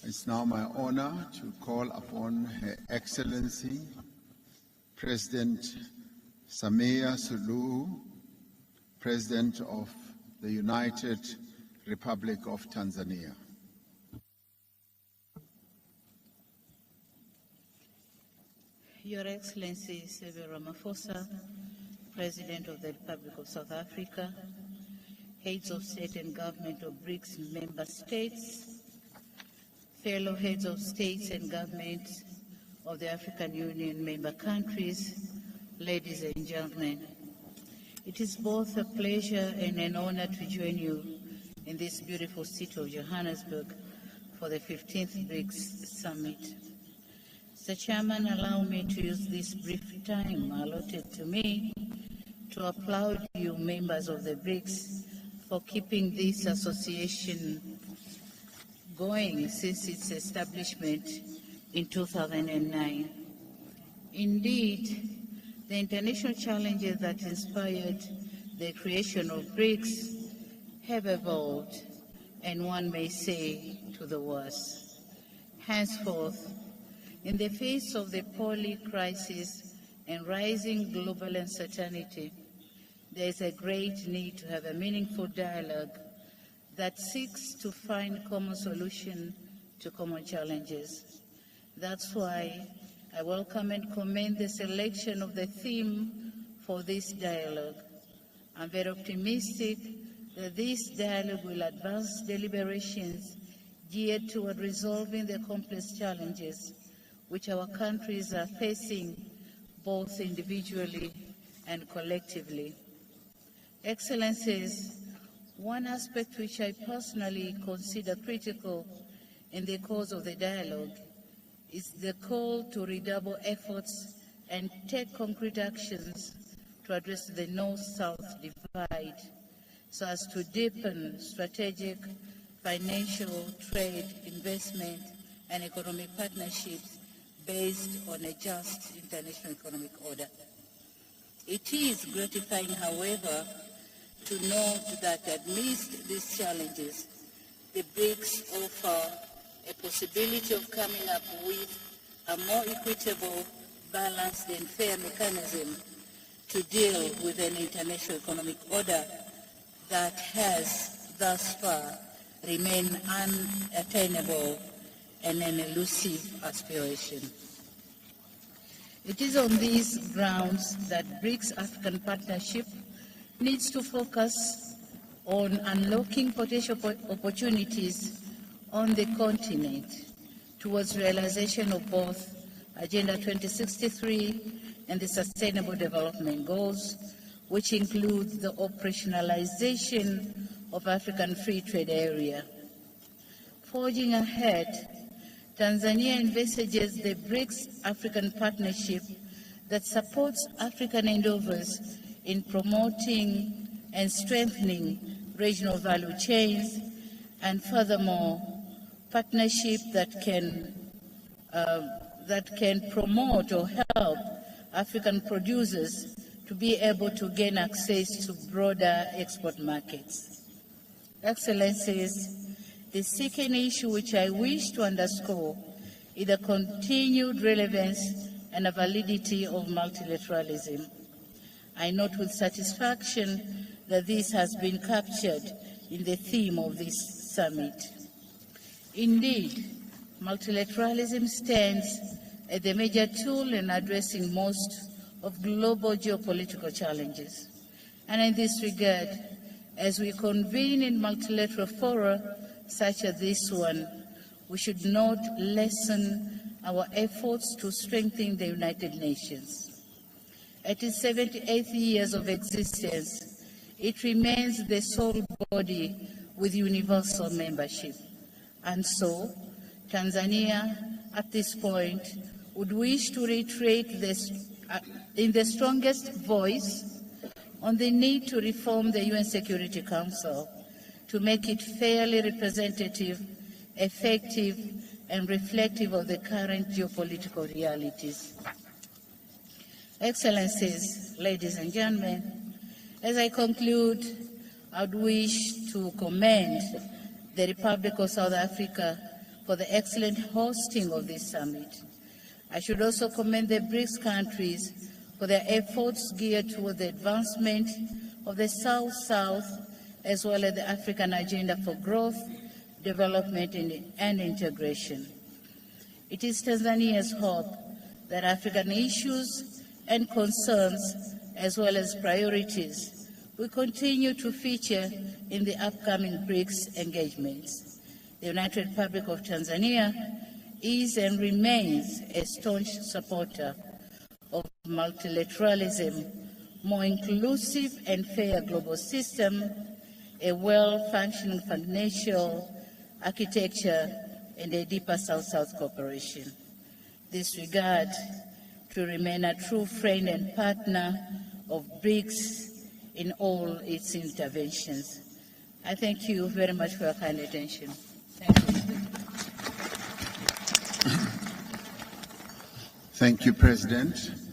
It's now my honor to call upon Her Excellency President Samia Suluhu, President of the United Republic of Tanzania. Your Excellency Cyril Ramaphosa, President of the Republic of South Africa, heads of state and government of Brics member states, fellow heads of states and governments of the African Union member countries, ladies and gentlemen, it is both a pleasure and an honor to join you in this beautiful city of Johannesburg for the 15th Brics Summit. Mr. Chairman, allow me to use this brief time allotted to me to applaud you members of the Brics for keeping this association going since its establishment in 2009. Indeed, the international challenges that inspired the creation of Brics have evolved, and one may say to the worse. Henceforth, in the face of the poly crisis and rising global uncertainty, there is a great need to have a meaningful dialogue that seeks to find common solutions to common challenges. That's why I welcome and commend the selection of the theme for this dialogue. I'm very optimistic that this dialogue will advance deliberations geared toward resolving the complex challenges which our countries are facing both individually and collectively. Excellencies, one aspect which I personally consider critical in the course of the dialogue is the call to redouble efforts and take concrete actions to address the North-South divide so as to deepen strategic, financial, trade, investment, and economic partnerships based on a just international economic order. It is gratifying, however, to note that amidst these challenges, the Brics offer a possibility of coming up with a more equitable, balanced, and fair mechanism to deal with an international economic order that has thus far remained unattainable and an elusive aspiration. It is on these grounds that Brics African Partnership needs to focus on unlocking potential opportunities on the continent towards realization of both Agenda 2063 and the Sustainable Development Goals, which includes the operationalization of African Free Trade Area. Forging ahead, Tanzania envisages the Brics African Partnership that supports African endeavors in promoting and strengthening regional value chains, and furthermore, partnership that can promote or help African producers to be able to gain access to broader export markets. Excellencies, the second issue which I wish to underscore is the continued relevance and the validity of multilateralism. I note with satisfaction that this has been captured in the theme of this summit. Indeed, multilateralism stands as the major tool in addressing most of global geopolitical challenges. And in this regard, as we convene in multilateral fora such as this one, we should not lessen our efforts to strengthen the United Nations. At its 78th years of existence, it remains the sole body with universal membership. And so, Tanzania, at this point, would wish to reiterate this in the strongest voice on the need to reform the UN Security Council to make it fairly representative, effective, and reflective of the current geopolitical realities. Excellencies, ladies and gentlemen, as I conclude, I would wish to commend the Republic of South Africa for the excellent hosting of this summit. I should also commend the Brics countries for their efforts geared toward the advancement of the South-South, as well as the African agenda for growth, development, and integration. It is Tanzania's hope that African issues and concerns, as well as priorities, will continue to feature in the upcoming Brics engagements. The United Republic of Tanzania is and remains a staunch supporter of multilateralism, more inclusive and fair global system, a well-functioning financial architecture, and a deeper South-South cooperation. This regard to remain a true friend and partner of Brics in all its interventions. I thank you very much for your kind attention. Thank you. Thank you, President.